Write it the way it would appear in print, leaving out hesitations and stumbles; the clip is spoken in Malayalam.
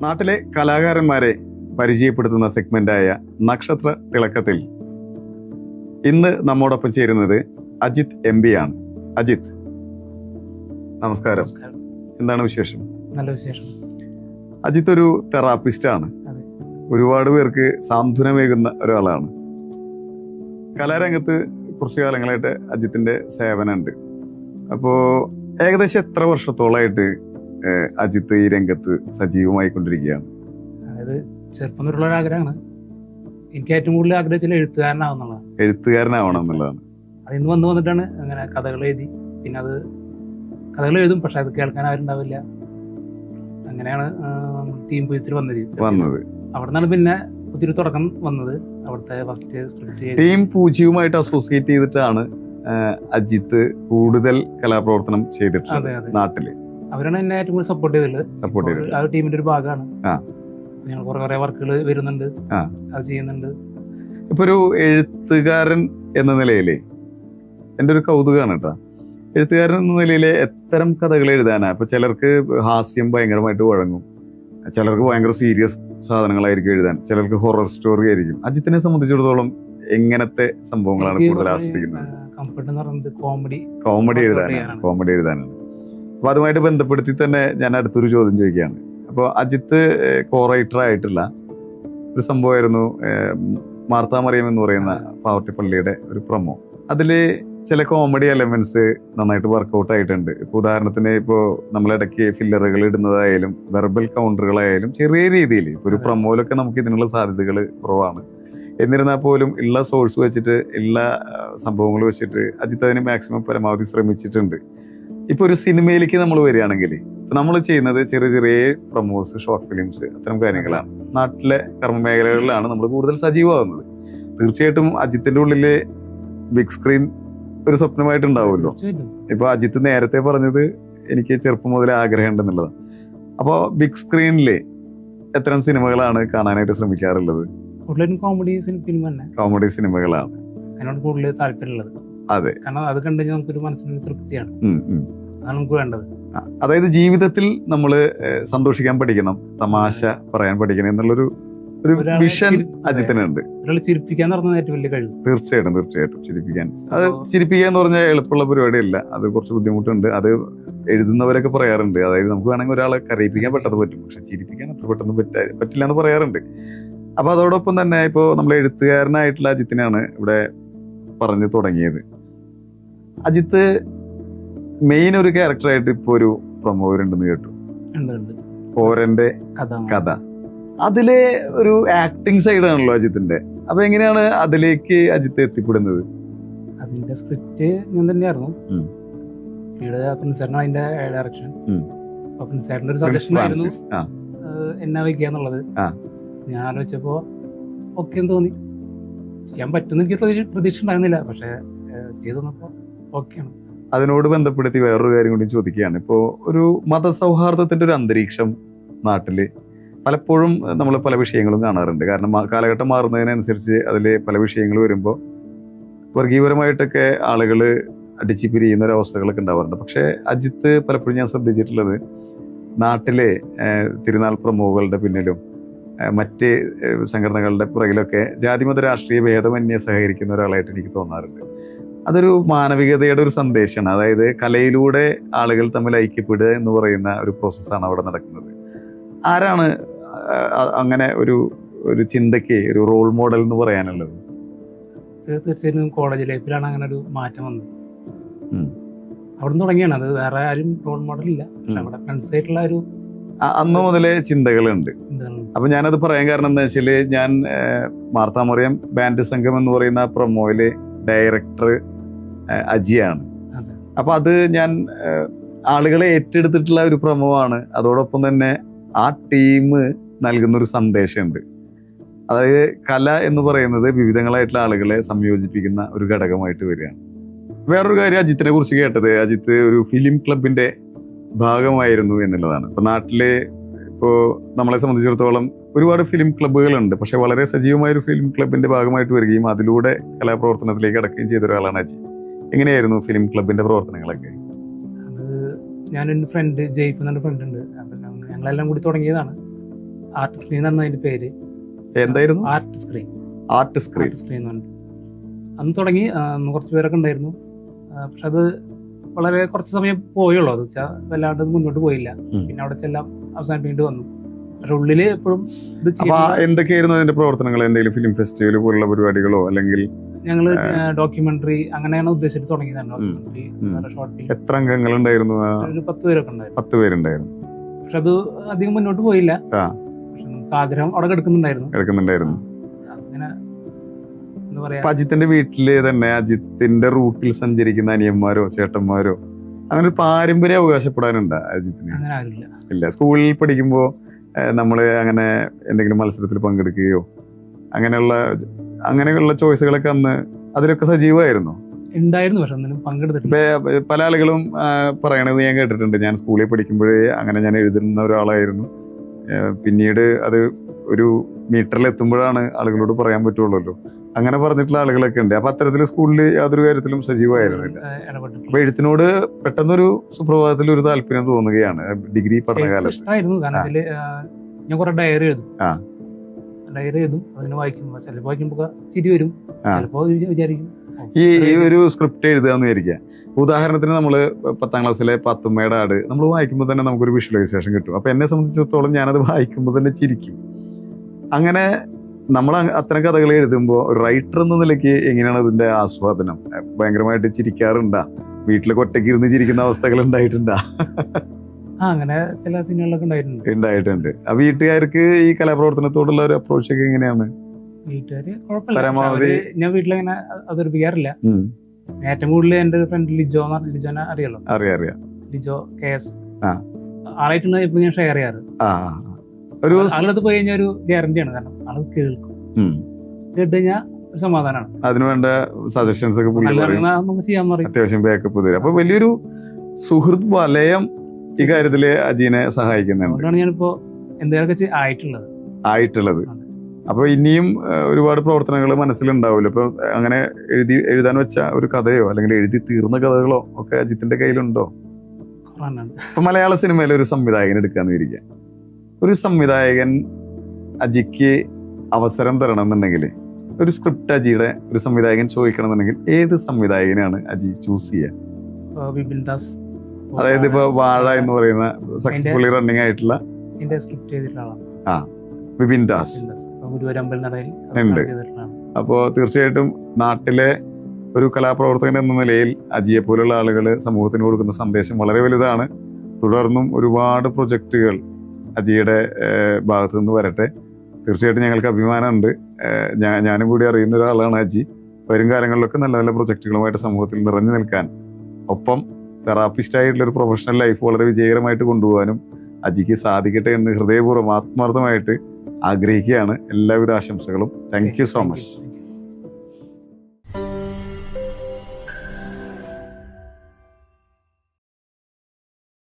നാട്ടിലെ കലാകാരന്മാരെ പരിചയപ്പെടുത്തുന്ന സെഗ്മെന്റായ നക്ഷത്ര തിളക്കത്തിൽ ഇന്ന് നമ്മോടൊപ്പം ചേരുന്നത് അജിത് എം.പി. ആണ്. അജിത്, നമസ്കാരം. എന്താണ് വിശേഷം? നല്ല വിശേഷം. അജിത് ഒരു തെറാപ്പിസ്റ്റ് ആണ്. ഒരുപാട് പേർക്ക് സാന്ത്വനമേകുന്ന ഒരാളാണ്. കലാരംഗത്ത് കുറച്ചു കാലങ്ങളായിട്ട് അജിത്തിന്റെ സേവനമുണ്ട്. അപ്പോ ഏകദേശം എത്ര വർഷത്തോളമായിട്ട് അജിത്ത് ഈ രംഗത്ത് സജീവമായി കൊണ്ടിരിക്കുകയാണ്? അതായത് ചെറുപ്പം തൊട്ടുള്ള ആഗ്രഹമാണ്. എനിക്ക് ഏറ്റവും കൂടുതൽ ആഗ്രഹിച്ചാൽ എഴുത്തുകാരനാവണം എന്നുള്ളതാണ്. അതിന്ന് വന്നിട്ടാണ് അങ്ങനെ കഥകൾ എഴുതി. പിന്നെ അത് കഥകൾ എഴുതും, പക്ഷെ അത് കേൾക്കാൻ ആരുണ്ടാവില്ല. അങ്ങനെയാണ് ടീം പൂജ്യത്തിൽ വന്നത്. അവിടെ നിന്നാണ് പിന്നെ ഒത്തിരി തുടക്കം വന്നത്. അവിടുത്തെ ഫസ്റ്റ് സ്ക്രിപ്റ്റ് ടീം പൂജ്യവുമായിട്ട് അസോസിയേറ്റ് ചെയ്തിട്ടാണ് അജിത്ത് കൂടുതൽ കലാപ്രവർത്തനം ചെയ്തിട്ടുള്ളത് നാട്ടില്. അവരാണ് എന്നെ ഏറ്റവും കൂടുതൽ സപ്പോർട്ട് ചെയ്തിട്ടുള്ളത്. ആ ടീമിന്റെ ഒരു ഭാഗമാണ്. ഞങ്ങൾ കുറെ വർക്കുകൾ വരുന്നുണ്ട്, അത് ചെയ്യുന്നുണ്ട്. ഇപ്പൊ ഒരു എഴുത്തുകാരൻ എന്ന നിലയില് എൻ്റെ ഒരു കൗതുകമാണ് കേട്ടോ. എഴുത്തുകാരൻ എന്ന നിലയില് എത്തരം കഥകൾ എഴുതാനാ? ഇപ്പൊ ചിലർക്ക് ഹാസ്യം ഭയങ്കരമായിട്ട് വഴങ്ങും, ചിലർക്ക് ഭയങ്കര സീരിയസ് സാധനങ്ങളായിരിക്കും എഴുതാൻ, ചിലർക്ക് ഹൊറർ സ്റ്റോറി ആയിരിക്കും. അജിത്തിനെ സംബന്ധിച്ചിടത്തോളം എങ്ങനത്തെ സംഭവങ്ങളാണ് കൂടുതൽ ആസ്വദിക്കുന്നത്? കോമഡി എഴുതാനാണ്. അപ്പൊ അതുമായിട്ട് ബന്ധപ്പെടുത്തി തന്നെ ഞാൻ അടുത്തൊരു ചോദ്യം ചോദിക്കുകയാണ്. അപ്പോൾ അജിത്ത് കോ റൈറ്റർ ആയിട്ടുള്ള ഒരു സംഭവമായിരുന്നു മാർത്താ മറിയം എന്ന് പറയുന്ന പാവർട്ടിപ്പള്ളിയുടെ ഒരു പ്രൊമോ. അതില് ചില കോമഡി എലമെന്റ്സ് നന്നായിട്ട് വർക്കൗട്ട് ആയിട്ടുണ്ട്. ഇപ്പൊ ഉദാഹരണത്തിന് ഇപ്പോൾ നമ്മളിടയ്ക്ക് ഫില്ലറുകൾ ഇടുന്നതായാലും വെർബൽ കൗണ്ടറുകളായാലും ചെറിയ രീതിയിൽ ഇപ്പൊ ഒരു പ്രൊമോയിലൊക്കെ നമുക്ക് ഇതിനുള്ള സാധ്യതകൾ കുറവാണ്. എന്നിരുന്നാൽ പോലും ഉള്ള സോഴ്സ് വെച്ചിട്ട് ഉള്ള സംഭവങ്ങൾ വെച്ചിട്ട് അജിത്ത് അതിന് മാക്സിമം പരമാവധി ശ്രമിച്ചിട്ടുണ്ട്. ഇപ്പൊ ഒരു സിനിമയിലേക്ക് നമ്മൾ വരികയാണെങ്കിൽ നമ്മൾ ചെയ്യുന്നത് ചെറിയ ചെറിയ പ്രൊമോസ്, ഷോർട്ട് ഫിലിംസ്, അത്തരം കാര്യങ്ങളാണ്. നാട്ടിലെ കർമ്മ മേഖലകളിലാണ് നമ്മൾ കൂടുതൽ സജീവമാകുന്നത്. തീർച്ചയായിട്ടും അജിത്തിന്റെ ഉള്ളില് ബിഗ് സ്ക്രീൻ ഒരു സ്വപ്നമായിട്ടുണ്ടാവുമല്ലോ. ഇപ്പൊ അജിത്ത് നേരത്തെ പറഞ്ഞത് എനിക്ക് ചെറുപ്പം മുതലേ ആഗ്രഹം ഉണ്ടെന്നുള്ളതാണ്. അപ്പോൾ ബിഗ് സ്ക്രീനില് എത്തരം സിനിമകളാണ് കാണാനായിട്ട് ശ്രമിക്കാറുള്ളത്? കോമഡി സിനിമകളാണ് അതിനോട് കൂടുതൽ താല്പര്യമുള്ളത്. അതെ, കാരണം അത് കണ്ടു നമുക്കൊരു മനസ്സിന് തൃപ്തിയാണ്. അതാണ് നമുക്ക് വേണ്ടത്. അതായത് ജീവിതത്തിൽ നമ്മൾ സന്തോഷിക്കാൻ പഠിക്കണം, തമാശ പറയാൻ പഠിക്കണം എന്നുള്ളൊരു വിഷൻ അജിത്തിനുണ്ട്. ചിരിപ്പിക്കാൻ ഏറ്റവും വലിയ കഴിവ്. തീർച്ചയായിട്ടും ചിരിപ്പിക്കാൻ. അത് ചിരിപ്പിക്കുക എന്ന് പറഞ്ഞാൽ എളുപ്പമുള്ള പരിപാടിയല്ല, അത് കുറച്ച് ബുദ്ധിമുട്ടുണ്ട്. അത് എഴുതുന്നവരൊക്കെ പറയാറുണ്ട്. അതായത് നമുക്ക് വേണമെങ്കിൽ ഒരാളെ കരയിപ്പിക്കാൻ പെട്ടെന്ന് പറ്റും, പക്ഷെ ചിരിപ്പിക്കാൻ അത്ര പെട്ടെന്ന് പറ്റില്ല എന്ന് പറയാറുണ്ട്. അപ്പൊ അതോടൊപ്പം തന്നെ ഇപ്പോ നമ്മൾ എഴുത്തുകാരനായിട്ടുള്ള അജിത്തിനാണ് ഇവിടെ പറഞ്ഞു തുടങ്ങിയത്. അജിത്ത് മെയിൻ ഒരു ക്യാരക്ടറായിട്ട് ഇപ്പൊ ഒരു പ്രൊമോ ഉണ്ടെന്ന് കേട്ടു, കോരന്റെ കഥ. അതിലെ ഒരു ആക്ടിങ് സൈഡാണല്ലോ അജിത്തിന്റെ. അപ്പൊ എങ്ങനെയാണ് അതിലേക്ക് അജിത്ത് എത്തിപ്പെടുന്നത്? അതിന്റെ സ്ക്രിപ്റ്റ് ഞാൻ തന്നെയായിരുന്നു. അതിന്റെ ഡയറക്ഷൻ ഒരു സജഷൻ ആയിരുന്നു എന്നാ വയ്ക്കാന്നുള്ളത്. ഞാൻ ആലോചിച്ചപ്പോ ഓക്കെ എന്ന് തോന്നി. ചെയ്യാൻ പറ്റുന്ന എനിക്ക് പ്രതീക്ഷ ഉണ്ടായിരുന്നില്ല, പക്ഷെ ചെയ്തു നോക്കാം ഓക്കെയാണ്. അതിനോട് ബന്ധപ്പെടുത്തി വേറൊരു കാര്യം കൂടി ചോദിക്കുകയാണ്. ഇപ്പോ ഒരു മതസൗഹാർദ്ദത്തിന്റെ ഒരു അന്തരീക്ഷം നാട്ടില് പലപ്പോഴും നമ്മൾ പല വിഷയങ്ങളും കാണാറുണ്ട്. കാരണം കാലഘട്ടം മാറുന്നതിനനുസരിച്ച് അതിൽ പല വിഷയങ്ങൾ വരുമ്പോൾ വർഗീയപരമായിട്ടൊക്കെ ആളുകൾ അടിച്ചു പിരിയുന്ന ഒരവസ്ഥകളൊക്കെ ഉണ്ടാവാറുണ്ട്. പക്ഷെ അജിത്ത് പലപ്പോഴും ഞാൻ ശ്രദ്ധിച്ചിട്ടുള്ളത് നാട്ടിലെ തിരുനാൾ പ്രമുഖകളുടെ പിന്നിലും മറ്റ് സംഘടനകളുടെ പുറകിലൊക്കെ ജാതിമത രാഷ്ട്രീയ ഭേദമന്യേ സഹകരിക്കുന്ന ഒരാളായിട്ട് എനിക്ക് തോന്നാറുണ്ട്. അതൊരു മാനവികതയുടെ ഒരു സന്ദേശമാണ്. അതായത് കലയിലൂടെ ആളുകൾ തമ്മിൽ ഐക്യപ്പെടുക എന്ന് പറയുന്ന ഒരു പ്രോസസ്സാണ് അവിടെ നടക്കുന്നത്. ആരാണ് അങ്ങനെ ഒരു ചിന്തയ്ക്ക് ഒരു റോൾ മോഡൽ എന്ന് പറയാനുള്ളത്? തീർച്ചയായിട്ടും കോളേജ് ലൈഫിലാണ് അങ്ങനെ ഒരു മാറ്റം വന്നത്. അവിടെ നിന്ന് തുടങ്ങിയാണ്. അത് വേറെ ആരും റോൾ മോഡൽ ഇല്ല, പക്ഷെ അവിടെ ഫ്രണ്ട്സ് ആയിട്ടുള്ള ഒരു അന്ന് മുതലേ ചിന്തകളുണ്ട്. അപ്പൊ ഞാനത് പറയാൻ കാരണം എന്താ വെച്ചാല്, ഞാൻ മാർത്താ മറിയം ബാൻഡ് സംഘം എന്ന് പറയുന്ന പ്രൊമോയില് ഡയറക്ടർ അജിയാണ്. അപ്പൊ അത് ഞാൻ ആളുകളെ ഏറ്റെടുത്തിട്ടുള്ള ഒരു പ്രൊമോ ആണ്. അതോടൊപ്പം തന്നെ ആ ടീം നൽകുന്ന ഒരു സന്ദേശമുണ്ട്. അതായത് കല എന്ന് പറയുന്നത് വിവിധങ്ങളായിട്ടുള്ള ആളുകളെ സംയോജിപ്പിക്കുന്ന ഒരു ഘടകമായിട്ട് വരികയാണ്. വേറൊരു കാര്യം അജിത്തിനെ കുറിച്ച് കേട്ടത്, അജിത്ത് ഒരു ഫിലിം ക്ലബിന്റെ ഭാഗമായിരുന്നു എന്നുള്ളതാണ്. ഇപ്പൊ നാട്ടില് ഇപ്പോ നമ്മളെ സംബന്ധിച്ചിടത്തോളം ഒരുപാട് ഫിലിം ക്ലബ്ബുകളുണ്ട്, പക്ഷെ വളരെ സജീവമായ ഒരു ഫിലിം ക്ലബിന്റെ ഭാഗമായിട്ട് വരികയും അതിലൂടെ കലാപ്രവർത്തനത്തിലേക്ക് കടക്കുകയും ചെയ്ത ഒരാളാണ് അജി. എങ്ങനെയായിരുന്നു ഫിലിം ക്ലബിന്റെ പ്രവർത്തനങ്ങളൊക്കെ? അത് ഞാനൊരു ഫ്രണ്ട് ജയ്ഫ് എന്നൊരു ഫ്രണ്ട് ഉണ്ട്, ഞങ്ങളെല്ലാം കൂടി തുടങ്ങിയതാണ്. ആർട്ട് സ്ക്രീൻ എന്ന അതിന്റെ പേര്. എന്തായിരുന്നു? Art screen. Art screen. അന്ന് തുടങ്ങി. അന്ന് കുറച്ച് പേരൊക്കെ ഉണ്ടായിരുന്നു. പക്ഷെ അത് വളരെ കുറച്ച് സമയം പോയുള്ളൂ. അത് വെച്ചാൽ വല്ലാണ്ട് മുന്നോട്ട് പോയില്ല. പിന്നെ അവിടെ ചെല്ലാം അവസാനിപ്പിക്കേണ്ടി വന്നു. പക്ഷെ ഉള്ളില് എപ്പോഴും ഇത് എന്തൊക്കെയായിരുന്നു അതിന്റെ പ്രവർത്തനങ്ങൾ? എന്തെങ്കിലും ഫിലിം ഫെസ്റ്റിവൽ പോലുള്ള പരിപാടികളോ അല്ലെങ്കിൽ ഞങ്ങള് ഡോക്യുമെന്ററി അങ്ങനെയാണ് ഉദ്ദേശിച്ചിട്ട് തുടങ്ങിയതാണ്. Documentary, short film. എത്ര അംഗങ്ങൾ ഉണ്ടായിരുന്നു? ഒരു 10 പേരൊക്കെ ഉണ്ടായിരുന്നു. 10 പേരുണ്ടായിരുന്നു. പക്ഷെ അത് അധികം മുന്നോട്ട് പോയില്ല. പക്ഷെ നമുക്ക് ആഗ്രഹം അവിടെ കിടക്കുന്നുണ്ടായിരുന്നു. അങ്ങനെ എന്താ പറയാ, അജിത്തിന്റെ വീട്ടില് തന്നെ അജിത്തിന്റെ റൂട്ടിൽ സഞ്ചരിക്കുന്ന അനിയന്മാരോ ചേട്ടന്മാരോ അങ്ങനെ ഒരു പാരമ്പര്യം അവകാശപ്പെടാനുണ്ടോ അജിത്തിന്? അങ്ങനെ ആരുമില്ല. ഇല്ല. സ്കൂളിൽ പഠിക്കുമ്പോ നമ്മള് അങ്ങനെ എന്തെങ്കിലും മത്സരത്തിൽ പങ്കെടുക്കുകയോ അങ്ങനെയുള്ള ചോയ്സുകളൊക്കെ അന്ന് അതിലൊക്കെ സജീവമായിരുന്നു? ഉണ്ടായിരുന്നു, പക്ഷെ ഒന്നിനും പങ്കെടുത്തിട്ടില്ല. പല ആളുകളും പറയണത് ഞാൻ കേട്ടിട്ടുണ്ട്. ഞാൻ സ്കൂളിൽ പഠിക്കുമ്പോഴേ അങ്ങനെ ഞാൻ എഴുതുന്ന ഒരാളായിരുന്നു. പിന്നീട് അത് ഒരു മീറ്ററിൽ എത്തുമ്പോഴാണ് ആളുകളോട് പറയാൻ പറ്റുള്ളൂ. അങ്ങനെ പറഞ്ഞിട്ടുള്ള ആളുകളൊക്കെ ഉണ്ട്. അപ്പൊ അത്തരത്തിൽ സ്കൂളിൽ യാതൊരു കാര്യത്തിലും സജീവമായിരുന്നില്ല. അപ്പൊ എഴുത്തിനോട് പെട്ടെന്നൊരു സുപ്രഭാതത്തിൽ ഒരു താല്പര്യം തോന്നുകയാണ് ഡിഗ്രി പഠനകാലത്ത്. ഇഷ്ടമായിരുന്നു. കാരണം ഞാൻ കുറെ ഡയറി എഴുതും. അതിന് വായിക്കുമ്പോ ചിലപ്പോ വായിക്കുമ്പോ ചിരി വരും, ചിലപ്പോ വിചാരിക്കും. ഈ ഒരു സ്ക്രിപ്റ്റ് എഴുതുകയെന്ന് വിചാരിക്കുക. ഉദാഹരണത്തിന് നമ്മള് 10ാം ക്ലാസ്സിലെ പാത്തുമ്മയുടെ ആട് നമ്മൾ വായിക്കുമ്പോൾ തന്നെ നമുക്കൊരു വിഷ്വലൈസേഷൻ കിട്ടും. അപ്പൊ എന്നെ സംബന്ധിച്ചിടത്തോളം ഞാനത് വായിക്കുമ്പോൾ തന്നെ ചിരിക്കും. അങ്ങനെ നമ്മൾ അത്തരം കഥകൾ എഴുതുമ്പോൾ റൈറ്റർ എന്ന നിലയ്ക്ക് എങ്ങനെയാണ് അതിന്റെ ആസ്വാദനം? ഭയങ്കരമായിട്ട് ചിരിക്കാറുണ്ടാ? വീട്ടിലൊക്കെ ഒറ്റയ്ക്ക് ഇരുന്ന് ചിരിക്കുന്ന അവസ്ഥകൾ ഉണ്ടായിട്ടുണ്ടാ? അങ്ങനെ ചില സിനിമകളൊക്കെ ഉണ്ടായിട്ടുണ്ട്. ആ വീട്ടുകാർക്ക് ഈ കലാപ്രവർത്തനത്തോടുള്ള ഒരു അപ്രോച്ച് ഒക്കെ എങ്ങനെയാണ്? വീട്ടുകാര് പരമാവധി ഞാൻ വീട്ടിലങ്ങനെ അവതരിപ്പിക്കാറില്ല. ഏറ്റവും കൂടുതൽ എന്റെ ഫ്രണ്ട് ലിജോനെ അറിയാലോ? അറിയാം. ലിജോ KS ആളായിട്ടുണ്ട് ഇപ്പൊ ഞാൻ ഷെയർ ചെയ്യാറ്. ഒരു ആളത് പോയി കഴിഞ്ഞാൽ ഒരു ഗ്യാരണ്ടിയാണ്. കാരണം ആള് കേൾക്കും. കേട്ട് കഴിഞ്ഞാൽ ഒരു സമാധാനമാണ്. അതിനുവേണ്ട സജഷൻസ് ഒക്കെ നമുക്ക് ചെയ്യാൻ പറയും. അത്യാവശ്യം ബാക്കപ്പ് തരും. അപ്പൊ വലിയൊരു സുഹൃത്ത് വലയം ഈ കാര്യത്തില് അജീനെ സഹായിക്കുന്നുണ്ട്. അതുകൊണ്ടാണ് ഞാനിപ്പോ എന്തെങ്കിലുമൊക്കെ ആയിട്ടുള്ളത്. അപ്പൊ ഇനിയും ഒരുപാട് പ്രവർത്തനങ്ങൾ മനസ്സിലുണ്ടാവില്ല. ഇപ്പൊ അങ്ങനെ എഴുതാൻ വെച്ച ഒരു കഥയോ അല്ലെങ്കിൽ എഴുതി തീർന്ന കഥകളോ ഒക്കെ അജിത്തിന്റെ കയ്യിലുണ്ടോ? ഇപ്പൊ മലയാള സിനിമയിലെ ഒരു സംവിധായകൻ എടുക്കാന്ന് വിചാരിക്കുക. ഒരു സംവിധായകൻ അജിക്ക് അവസരം തരണം എന്നുണ്ടെങ്കിൽ, ഒരു സ്ക്രിപ്റ്റ് അജിയുടെ ഒരു സംവിധായകൻ ചോദിക്കണം എന്നുണ്ടെങ്കിൽ ഏത് സംവിധായകനാണ് അജി ചൂസ് ചെയ്യുക? വിപിൻ ദാസ്. അതായത് ഇപ്പൊ വാഴ എന്ന് പറയുന്ന സക്സസ്ഫുള്ളി റണ്ണിങ് ആയിട്ടുള്ള വിപിൻ ദാസ് ഉണ്ട്. അപ്പോ തീർച്ചയായിട്ടും നാട്ടിലെ ഒരു കലാപ്രവർത്തകൻ എന്ന നിലയിൽ അജിയെ പോലുള്ള ആളുകൾ സമൂഹത്തിന് കൊടുക്കുന്ന സന്ദേശം വളരെ വലുതാണ്. തുടർന്നും ഒരുപാട് പ്രൊജക്റ്റുകൾ അജിയുടെ ഭാഗത്തു നിന്ന് വരട്ടെ. തീർച്ചയായിട്ടും ഞങ്ങൾക്ക് അഭിമാനമുണ്ട്. ഞാനും കൂടി അറിയുന്ന ഒരാളാണ് അജി. വരും കാലങ്ങളിലൊക്കെ നല്ല നല്ല പ്രൊജക്റ്റുകളുമായിട്ട് സമൂഹത്തിൽ നിറഞ്ഞു നിൽക്കാൻ, ഒപ്പം തെറാപ്പിസ്റ്റ് ആയിട്ടുള്ള ഒരു പ്രൊഫഷണൽ ലൈഫ് വളരെ വിജയകരമായിട്ട് കൊണ്ടുപോകാനും അജിക്ക് സാധിക്കട്ടെ എന്ന് ഹൃദയപൂർവ്വം ആത്മാർത്ഥമായിട്ട് ആഗ്രഹിക്കുകയാണ്. എല്ലാവിധ ആശംസകളും. Thank you so much.